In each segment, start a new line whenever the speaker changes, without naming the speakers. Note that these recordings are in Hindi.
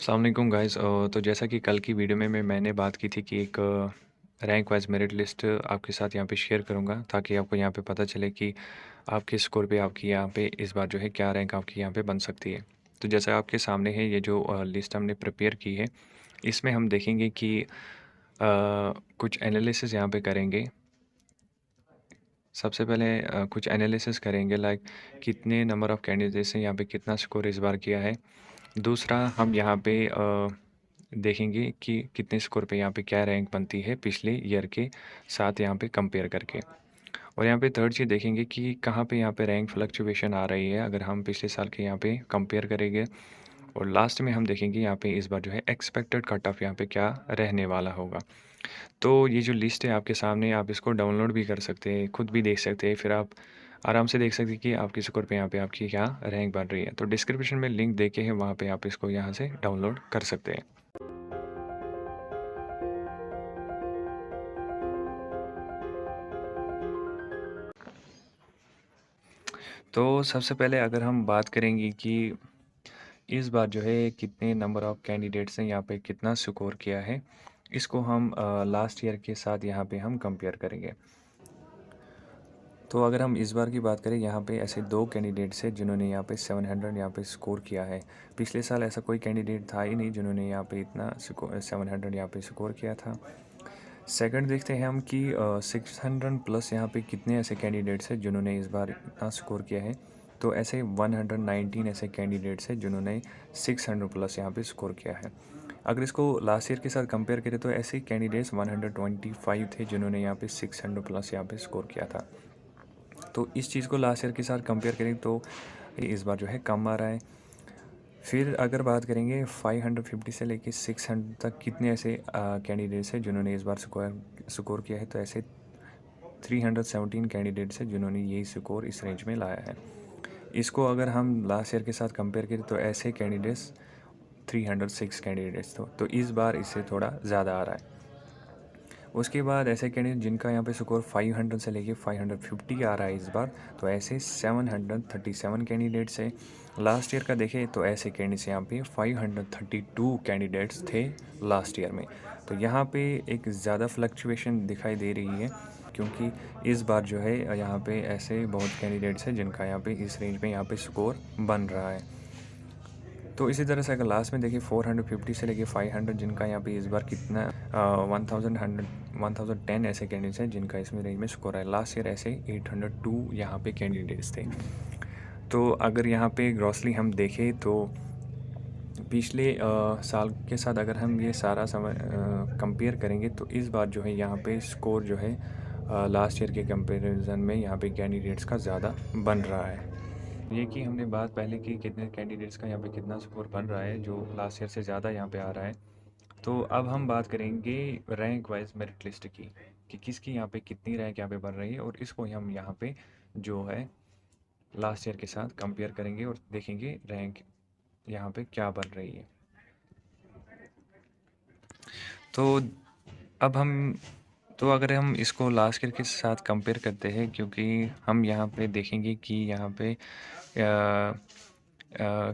अस्सलाम वालेकुम गाइस। तो जैसा कि कल की वीडियो में मैंने बात की थी कि एक रैंक वाइज मेरिट लिस्ट आपके साथ यहाँ पे शेयर करूँगा ताकि आपको यहाँ पे पता चले कि आपके स्कोर पे आपकी यहाँ पे इस बार जो है क्या रैंक आपकी यहाँ पे बन सकती है। तो जैसा आपके सामने है ये जो लिस्ट हमने प्रिपेयर की है, इसमें हम देखेंगे कि कुछ एनालिसिस यहाँ पे करेंगे। सबसे पहले कुछ एनालिसिस करेंगे लाइक कितने नंबर ऑफ़ कैंडिडेट्स हैं यहाँ पे, कितना स्कोर इस बार किया है। दूसरा हम यहाँ पे देखेंगे कि कितने स्कोर पे यहाँ पे क्या रैंक बनती है पिछले ईयर के साथ यहाँ पे कंपेयर करके। और यहाँ पे थर्ड चीज़ देखेंगे कि कहाँ पे यहाँ पे रैंक फ्लक्चुएशन आ रही है अगर हम पिछले साल के यहाँ पे कंपेयर करेंगे। और लास्ट में हम देखेंगे यहाँ पे इस बार जो है एक्सपेक्टेड कट ऑफ यहाँ पे क्या रहने वाला होगा। तो ये जो लिस्ट है आपके सामने, आप इसको डाउनलोड भी कर सकते हैं, खुद भी देख सकते हैं, फिर आप आराम से देख सकते हैं कि आपकी स्कोर पे यहाँ पे आपकी क्या रैंक बन रही है। तो डिस्क्रिप्शन में लिंक देके है, वहाँ पे आप इसको यहाँ से डाउनलोड कर सकते हैं। तो सबसे पहले अगर हम बात करेंगे कि इस बार जो है कितने नंबर ऑफ़ कैंडिडेट्स ने यहाँ पे कितना स्कोर किया है, इसको हम लास्ट ईयर के साथ यहाँ पे हम कंपेयर करेंगे। तो अगर हम इस बार की बात करें, यहाँ पे ऐसे 2 कैंडिडेट्स हैं जिन्होंने यहाँ पे 700 यहाँ पे स्कोर किया है। पिछले साल ऐसा कोई कैंडिडेट था ही नहीं जिन्होंने यहाँ पे इतना 700 यहाँ पे स्कोर किया था। सेकंड देखते हैं हम कि 600 प्लस यहाँ पे कितने ऐसे कैंडिडेट्स हैं जिन्होंने इस बार इतना स्कोर किया है। तो ऐसे 119 ऐसे कैंडिडेट्स हैं जिन्होंने 600 प्लस यहाँ पे स्कोर किया है। अगर इसको लास्ट ईयर के साथ कंपेयर करें तो ऐसे कैंडिडेट्स 125 थे जिन्होंने यहाँ पे 600 प्लस यहाँ पे स्कोर किया था। तो इस चीज़ को लास्ट ईयर के साथ कंपेयर करें तो इस बार जो है कम आ रहा है। फिर अगर बात करेंगे 550 से लेके 600 तक कितने ऐसे कैंडिडेट्स हैं जिन्होंने इस बार स्कोर किया है, तो ऐसे 317 कैंडिडेट्स हैं जिन्होंने यही स्कोर इस रेंज में लाया है। इसको अगर हम लास्ट ईयर के साथ कंपेयर करें तो ऐसे कैंडिडेट्स 306 कैंडिडेट्स तो इस बार इससे थोड़ा ज़्यादा आ रहा है। उसके बाद ऐसे कैंडिडेट जिनका यहाँ पे स्कोर 500 से लेके 550 आ रहा है इस बार, तो ऐसे 737 कैंडिडेट्स हैं। लास्ट ईयर का देखें तो ऐसे कैंडिडेट्स यहाँ पे 532 कैंडिडेट्स थे लास्ट ईयर में। तो यहाँ पे एक ज़्यादा फ्लक्चुएशन दिखाई दे रही है क्योंकि इस बार जो है यहाँ पे ऐसे बहुत कैंडिडेट्स हैं जिनका यहाँ पे इस रेंज में यहाँ पे स्कोर बन रहा है। तो इसी तरह से अगर लास्ट में देखिए 450 से लेके 500 जिनका यहाँ पे इस बार कितना 1010 ऐसे कैंडिडेट्स हैं जिनका इसमें रेंज में स्कोर है। लास्ट ईयर ऐसे 802 यहाँ पे कैंडिडेट्स थे। तो अगर यहाँ पे ग्रॉसली हम देखें तो पिछले साल के साथ अगर हम ये सारा समय कंपेयर करेंगे तो इस बार जो है यहाँ पे स्कोर जो है लास्ट ईयर के कंपैरिजन में यहाँ पे कैंडिडेट्स का ज़्यादा बन रहा है। ये कि हमने बात पहले की कितने कैंडिडेट्स का यहाँ पे कितना स्कोर बन रहा है जो लास्ट ईयर से ज़्यादा यहाँ पे आ रहा है। तो अब हम बात करेंगे रैंक वाइज मेरिट लिस्ट की कि किसकी यहाँ पे कितनी रैंक यहाँ पे बन रही है, और इसको हम यहाँ पे जो है लास्ट ईयर के साथ कंपेयर करेंगे और देखेंगे रैंक यहाँ पे क्या बन रही है। तो अब हम तो अगर हम इसको लास्ट ईयर के साथ कंपेयर करते हैं, क्योंकि हम यहाँ पे देखेंगे कि यहाँ पे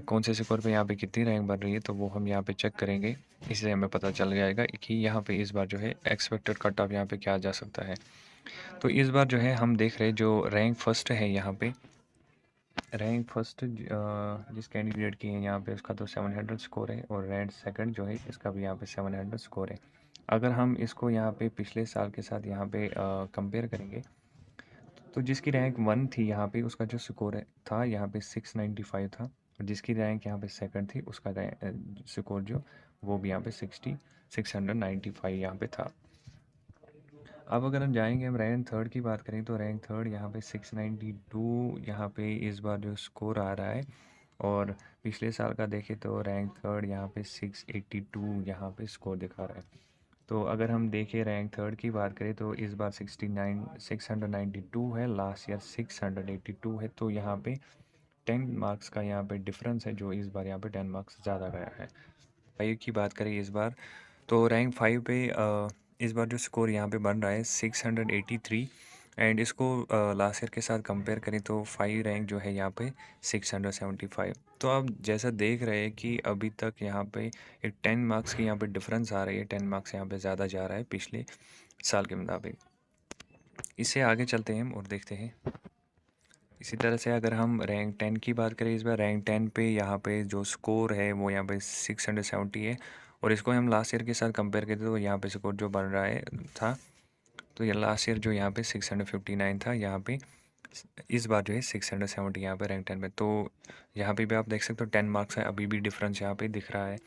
कौन से स्कोर पे यहाँ पे कितनी रैंक बन रही है, तो वो हम यहाँ पे चेक करेंगे। इससे हमें पता चल जाएगा कि यहाँ पे इस बार जो है एक्सपेक्टेड कट ऑफ यहाँ पे क्या जा सकता है। तो इस बार जो है हम देख रहे हैं जो रैंक फर्स्ट है यहाँ पे, रैंक फर्स्ट जिस कैंडिडेट की है यहाँ पे उसका तो 700 स्कोर है, और रैंक सेकंड जो है इसका भी यहाँ पे 700 स्कोर है। अगर हम इसको यहाँ पे पिछले साल के साथ यहाँ पे कंपेयर करेंगे तो जिसकी रैंक 1 थी यहाँ पे उसका जो स्कोर था यहाँ पे 695 था, और जिसकी रैंक यहाँ पे सेकंड थी उसका स्कोर जो वो भी यहाँ पे 695 यहाँ पे था। अब अगर हम जाएंगे, हम रैंक थर्ड की बात करें तो रैंक थर्ड यहाँ पे 692 यहाँ पे इस बार जो स्कोर आ रहा है, और पिछले साल का देखें तो रैंक थर्ड यहाँ पे 682 यहाँ पे स्कोर दिखा रहा है। तो अगर हम देखें रैंक थर्ड की बात करें तो इस बार 692 है, लास्ट ईयर 682 है। तो यहाँ पे 10 मार्क्स का यहाँ पे डिफरेंस है, जो इस बार यहाँ पे 10 मार्क्स ज़्यादा गया है। 5 की बात करें इस बार तो रैंक 5 पे इस बार जो स्कोर यहाँ पे बन रहा है 683, एंड इसको लास्ट ईयर के साथ कंपेयर करें तो 5 रैंक जो है यहाँ पे 675। तो आप जैसा देख रहे हैं कि अभी तक यहाँ पे एक 10 मार्क्स की यहाँ पे डिफरेंस आ रही है, 10 मार्क्स यहाँ पे ज़्यादा जा रहा है पिछले साल के मुताबिक। इससे आगे चलते हैं हम और देखते हैं। इसी तरह से अगर हम रैंक 10 की बात करें, इस बार रैंक 10 पे यहाँ पे जो स्कोर है वो यहाँ पे 670 है, और इसको हम लास्ट ईयर के साथ कंपेयर करें तो यहाँ पे स्कोर जो बन रहा है था, तो ये लास्ट ईयर जो यहाँ पे 659 था, यहाँ पे इस बार जो है 670 यहाँ पे रैंक 10 में। तो यहाँ पे भी आप देख सकते हो 10 मार्क्स है, अभी भी डिफरेंस यहाँ पे दिख रहा है।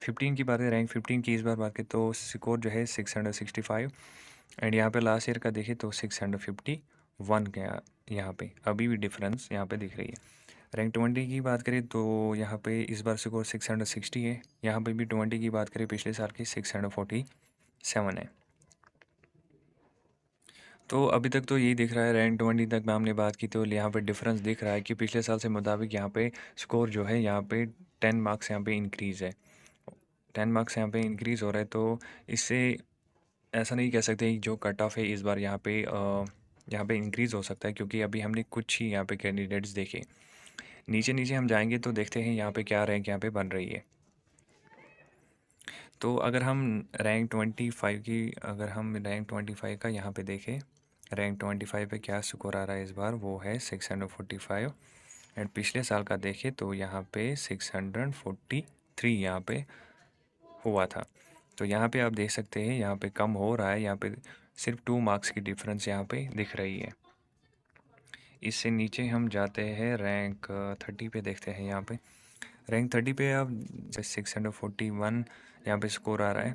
15 की बात है, रैंक 15 की इस बार बात करें तो स्कोर जो है 665, एंड यहाँ पे लास्ट ईयर का देखें तो 651 का यहाँ पे अभी भी डिफरेंस यहाँ पे दिख रही है। रैंक 20 की बात करें तो यहाँ पे इस बार स्कोर 660 है, यहाँ पे भी 20 की बात करें पिछले साल की 647 है। तो अभी तक तो यही दिख रहा है, रैंक 20 तक में हमने बात की तो यहाँ पे डिफरेंस दिख रहा है कि पिछले साल से मुताबिक यहाँ पे स्कोर जो है यहाँ पे 10 मार्क्स यहाँ पे इंक्रीज़ है, 10 मार्क्स यहाँ पे इंक्रीज़ हो रहा है। तो इससे ऐसा नहीं कह सकते कि जो कट ऑफ है इस बार यहाँ पे इंक्रीज़ हो सकता है, क्योंकि अभी हमने कुछ ही यहाँ पे कैंडिडेट्स देखे। नीचे नीचे हम जाएंगे तो देखते हैं यहाँ पे क्या रैंक यहाँ पे बन रही है। तो अगर हम रैंक 25 की अगर हम रैंक 25 का यहाँ पे देखें, रैंक 25 पे क्या स्कोर आ रहा है इस बार, वो है 645, एंड पिछले साल का देखें तो यहाँ पे 643 यहाँ पे हुआ था। तो यहाँ पे आप देख सकते हैं यहाँ पे कम हो रहा है, यहाँ पे सिर्फ 2 मार्क्स की डिफरेंस यहाँ पे दिख रही है। इससे नीचे हम जाते हैं रैंक 30 पे देखते हैं। यहाँ पे रैंक 30 पे अब 641 यहाँ पे स्कोर आ रहा है,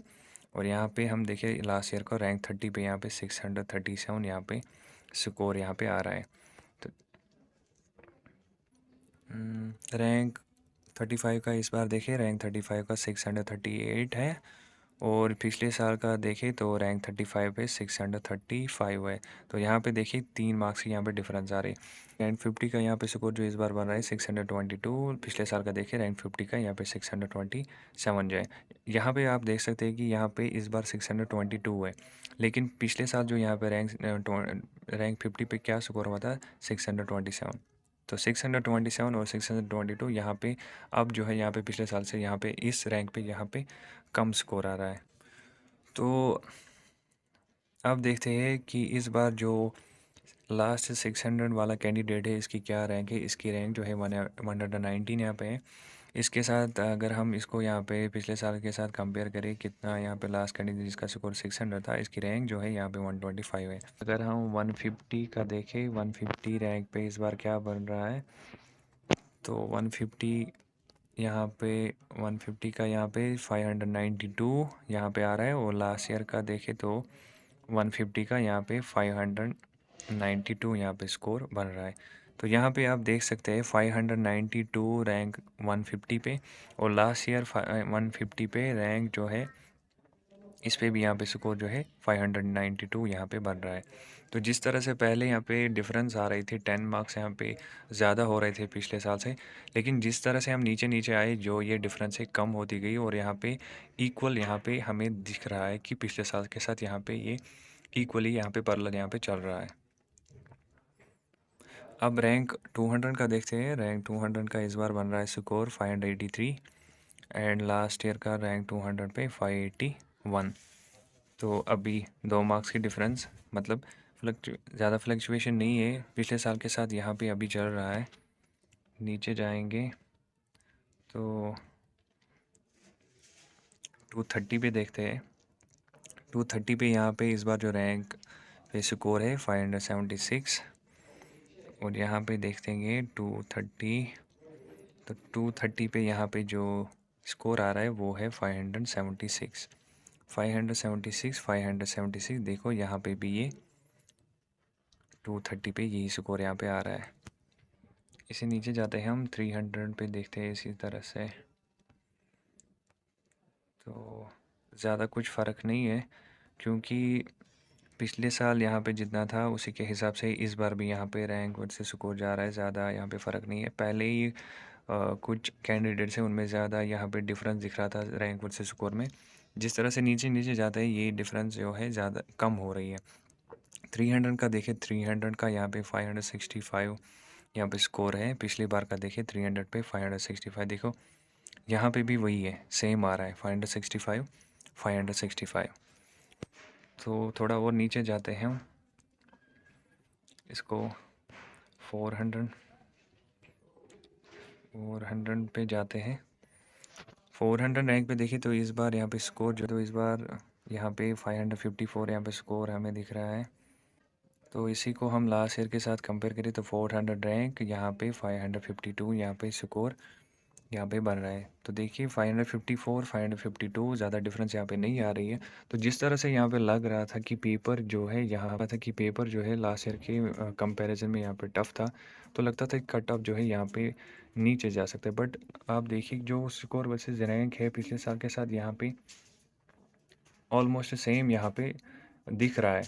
और यहाँ पे हम देखें लास्ट ईयर का रैंक 30 पे यहाँ पे 637 यहाँ पे स्कोर यहाँ पे आ रहा है। तो रैंक 35 का इस बार देखें, रैंक 35 का 638 है, और पिछले साल का देखें तो रैंक 35 पे 635 है। तो यहाँ पे देखिए 3 मार्क्स की यहाँ पे डिफरेंस आ रही है। रैंक 50 का यहाँ पे स्कोर जो इस बार बन रहा है 622, पिछले साल का देखें रैंक 50 का यहाँ पे 627 जो है। यहाँ पे आप देख सकते हैं कि यहाँ पे इस बार 622 है, लेकिन पिछले साल जो यहाँ पे रैंक 50 पे क्या स्कोर हुआ था 627। तो 627 और 622 यहाँ पे अब जो है यहाँ पे पिछले साल से यहाँ पे इस रैंक पे यहाँ पे कम स्कोर आ रहा है। तो अब देखते हैं कि इस बार जो लास्ट 600 वाला कैंडिडेट है इसकी क्या रैंक है। इसकी रैंक जो है 119 यहाँ पे है। इसके साथ अगर हम इसको यहाँ पे पिछले साल के साथ कंपेयर करें कितना यहाँ पे लास्ट कैंडिडेट जिसका स्कोर 600 था, इसकी रैंक जो है यहाँ पे 125 है। अगर हम 150 का देखें, 150 रैंक पे इस बार क्या बन रहा है, तो 150 यहाँ पे 150 का यहाँ पे 592 यहाँ पे आ रहा है, और लास्ट ईयर का देखें तो 150 का यहाँ पे 592 यहाँ पे स्कोर बन रहा है। तो यहाँ पे आप देख सकते हैं 592 रैंक 150 पे, और लास्ट ईयर 150 पे रैंक जो है इस पे भी यहाँ पे स्कोर जो है 592 यहाँ पे बन रहा है। तो जिस तरह से पहले यहाँ पे डिफरेंस आ रही थी, 10 मार्क्स यहाँ पे ज़्यादा हो रहे थे पिछले साल से, लेकिन जिस तरह से हम नीचे नीचे आए जो ये डिफरेंस है कम होती गई, और यहाँ पे इक्वल यहाँ पे हमें दिख रहा है कि पिछले साल के साथ यहाँ पे ये इक्वली यहाँ पे पैरेलल यहाँ पे चल रहा है। अब रैंक 200 का देखते हैं। रैंक 200 का इस बार बन रहा है स्कोर 583, एंड लास्ट ईयर का रैंक 200 पे 581। तो अभी 2 मार्क्स की डिफरेंस, मतलब ज़्यादा फ्लक्चुएशन नहीं है पिछले साल के साथ, यहाँ पे अभी चल रहा है। नीचे जाएंगे तो 230 पे देखते हैं। 230 पे यहाँ पे इस बार जो रैंक पे स्कोर है 576, और यहाँ पे देखते हैं 230, तो 230 पे यहाँ पे जो स्कोर आ रहा है वो है 576, 576 देखो यहाँ पे भी ये 230 पे यही स्कोर यहाँ पे आ रहा है। इसे नीचे जाते हैं हम 300 पे देखते हैं इसी तरह से, तो ज़्यादा कुछ फ़र्क नहीं है, क्योंकि पिछले साल यहाँ पे जितना था उसी के हिसाब से इस बार भी यहाँ पे रैंक से स्कोर जा रहा है। ज़्यादा यहाँ पे फ़र्क नहीं है। पहले ही कुछ कैंडिडेट्स हैं उनमें ज़्यादा यहाँ पे डिफरेंस दिख रहा था रैंक वर्सेस स्कोर में। जिस तरह से नीचे नीचे जाता है ये डिफरेंस जो है ज़्यादा कम हो रही है। 300 का देखें, 300 का यहाँ पे 565 यहाँ पे स्कोर है। पिछली बार का देखें 300 पे 565, देखो यहाँ पे भी वही है, सेम आ रहा है 565 565। तो थोड़ा और नीचे जाते हैं हम, इसको 400 पे जाते हैं। 400 रैंक पे देखिए तो इस बार यहाँ पे स्कोर जो, तो इस बार यहाँ पे 554 यहाँ पे स्कोर हमें दिख रहा है। तो इसी को हम लास्ट ईयर के साथ कंपेयर करें तो 400 रैंक, यहाँ पे 552 यहाँ पे स्कोर यहाँ पे बन रहा है। तो देखिए 554 552 ज़्यादा डिफरेंस यहाँ पे नहीं आ रही है। तो जिस तरह से यहाँ पे लग रहा था कि पेपर जो है लास्ट ईयर के कंपैरिजन में यहाँ पे टफ़ था, तो लगता था कि कट ऑफ जो है यहाँ पे नीचे जा सकता है। बट आप देखिए जो स्कोर वर्सेस रैंक है पिछले साल के साथ यहाँ पे ऑलमोस्ट सेम यहाँ पे दिख रहा है,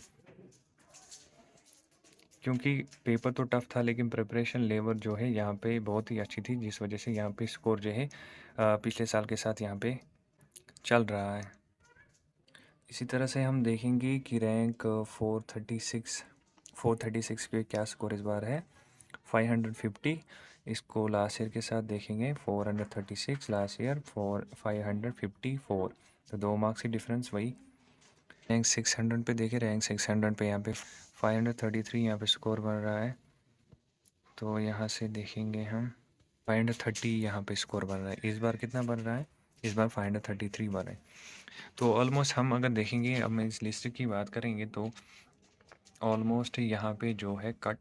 क्योंकि पेपर तो टफ़ था लेकिन प्रिपरेशन लेवल जो है यहाँ पे बहुत ही अच्छी थी, जिस वजह से यहाँ पे स्कोर जो है पिछले साल के साथ यहाँ पे चल रहा है। इसी तरह से हम देखेंगे कि रैंक 436 पे क्या स्कोर इस बार है, 550। इसको लास्ट ईयर के साथ देखेंगे 436, लास्ट ईयर 554, तो 2 मार्क्स की डिफरेंस वही। रैंक 600 पे देखें, रैंक 600 पे यहाँ पे 533 यहाँ पे स्कोर बन रहा है। तो यहाँ से देखेंगे हम 530 यहाँ पे स्कोर बन रहा है। इस बार कितना बन रहा है, इस बार 533 बन रहा है। तो ऑलमोस्ट हम अगर देखेंगे, अब मैं इस लिस्ट की बात करेंगे तो ऑलमोस्ट यहाँ पे जो है कट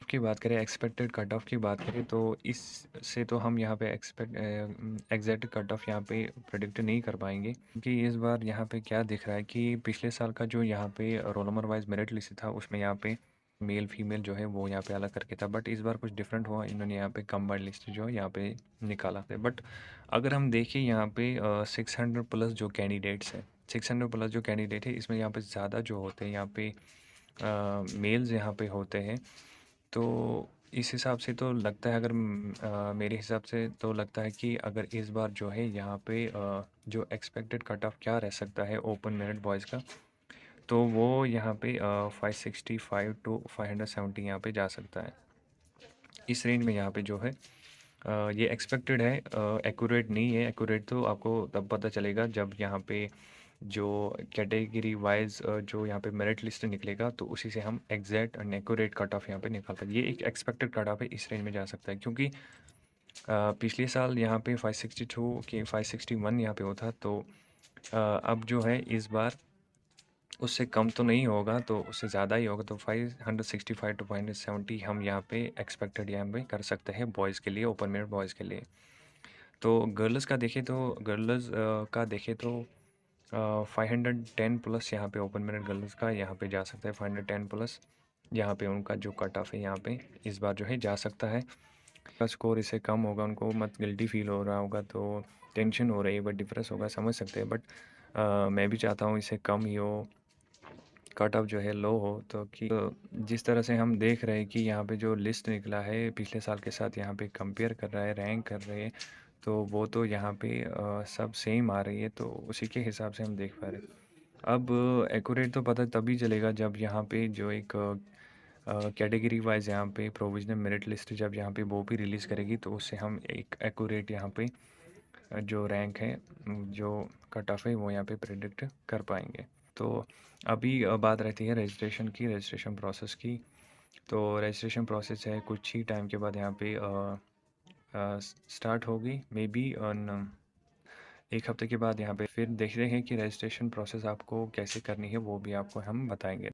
की बात करें, एक्सपेक्टेड कट ऑफ की बात करें तो इससे तो हम यहाँ पे एग्जैक्ट कट ऑफ यहाँ पे प्रेडिक्ट नहीं कर पाएंगे, क्योंकि इस बार यहाँ पे क्या दिख रहा है कि पिछले साल का जो यहाँ पे roll number wise merit list था उसमें यहाँ पे मेल फीमेल जो है वो यहाँ पे अलग करके था। बट इस बार कुछ डिफरेंट हुआ, इन्होंने यहाँ पे कंबाइंड लिस्ट जो है यहाँ पे निकाला था। बट अगर हम देखें यहाँ पे 600 प्लस जो कैंडिडेट्स हैं, 600 प्लस जो कैंडिडेट है इसमें यहाँ पे ज़्यादा जो होते हैं यहाँ पे मेल्स यहाँ पे होते हैं। तो इस हिसाब से तो लगता है, अगर मेरे हिसाब से तो लगता है कि अगर इस बार जो है यहाँ पे जो एक्सपेक्टेड कट ऑफ क्या रह सकता है ओपन मेरिट बॉयज़ का, तो वो यहाँ पे 565 टू 570 यहाँ पे जा सकता है। इस रेंज में यहाँ पे जो है ये एक्सपेक्टेड है, एक्यूरेट नहीं है। एक्यूरेट तो आपको तब पता चलेगा जब यहाँ पे जो कैटेगरी वाइज जो यहाँ पे मेरिट लिस्ट निकलेगा, तो उसी से हम exact and accurate cut off यहाँ पे निकाल पाएंगे। ये एक एक्सपेक्टेड कट ऑफ है, इस रेंज में जा सकता है, क्योंकि पिछले साल यहाँ पे 562 के 561 यहाँ पे होता, तो अब जो है इस बार उससे कम तो नहीं होगा, तो उससे ज़्यादा ही होगा। तो 565 टू 570 हम यहाँ पे एक्सपेक्टेड यहाँ पे कर सकते हैं बॉयज़ के लिए, ओपन मेरिट बॉयज़ के लिए। तो गर्ल्स का देखें तो 510 प्लस यहाँ पे ओपन मेरिट गर्ल्स का यहाँ पे जा सकता है। 510 प्लस यहाँ पे उनका जो कट ऑफ है यहाँ पे इस बार जो है जा सकता है। का स्कोर इससे कम होगा, उनको मत गिल्टी फील हो रहा होगा, तो टेंशन हो रही है, बट डिप्रेस होगा, समझ सकते हैं। बट मैं भी चाहता हूँ इससे कम ही हो, कट ऑफ जो है लो हो। तो जिस तरह से हम देख रहे हैं कि यहाँ पे जो लिस्ट निकला है पिछले साल के साथ यहाँ पे कंपेयर कर रहा है, रैंक कर रहे हैं, तो वो तो यहाँ पे सब सेम आ रही है, तो उसी के हिसाब से हम देख पा रहे हैं। अब एक्यूरेट तो पता तभी चलेगा जब यहाँ पे जो एक कैटेगरी वाइज यहाँ पे प्रोविजनल मेरिट लिस्ट जब यहाँ पे वो भी रिलीज़ करेगी, तो उससे हम एक एक्यूरेट यहाँ पे जो रैंक है, जो कट ऑफ है, वो यहाँ पे प्रेडिक्ट कर पाएंगे। तो अभी बात रहती है रजिस्ट्रेशन प्रोसेस की। तो रजिस्ट्रेशन प्रोसेस है कुछ ही टाइम के बाद यहाँ पे स्टार्ट होगी, मे बी ऑन 1 हफ्ते के बाद यहाँ पे। फिर देख रहे हैं कि रजिस्ट्रेशन प्रोसेस आपको कैसे करनी है, वो भी आपको हम बताएंगे।